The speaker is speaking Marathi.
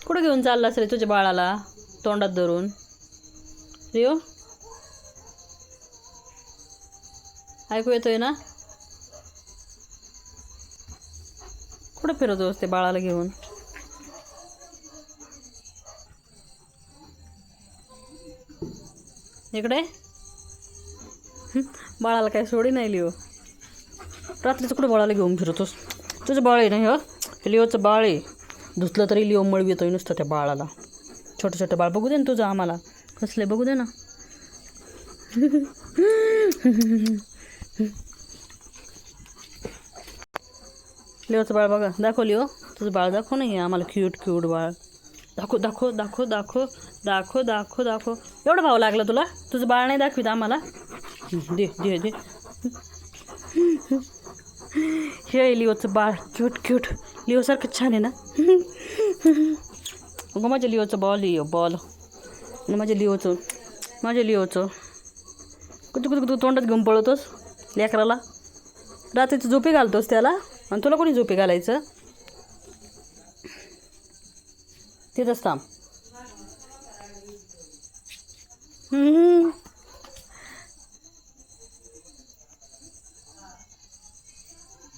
कुठं घेऊन चाललास रे तुझ्या बाळाला तोंडात धरून? रिओ, ऐकू येतोय ना? कुठं फिरवतोस ते बाळाला घेऊन? इकडे बाळाला काय सोडी नाही लिओ. रात्रीचं कुठं बाळाला घेऊन फिरतोस? तुझं बाळ आहे ना हे लिओचं बाळ आहे. धुतलं तरी लिओ मळवी येतोय नुसतं त्या बाळाला. छोटं छोटं बाळ बघू दे ना तुझं आम्हाला. कसले बघू दे ना. लिओचं बाळ बघा. दाखव लिओ तुझं बाळ. दाखव नाही आम्हाला क्यूट क्यूट बाळ. दाखव दाखव दाखव दाखव दाखव दाखव दाखव. एवढं भाव लागला तुला? तुझं बाळ नाही दाखवित आम्हाला? दे दे दे. हे लिओचं बाळ क्यूट क्यूट. लिओसारखं छान आहे ना? अगं माझ्या लिओचं बॉल लिओ बॉल. माझ्या लिओचं कुठं कुठं तू तोंडात घेऊन पळवतोस लेकराला? रात्रीचं झोपी घालतोस त्याला आणि तुला कोणी झोपी घालायचं? तिथंच थांब.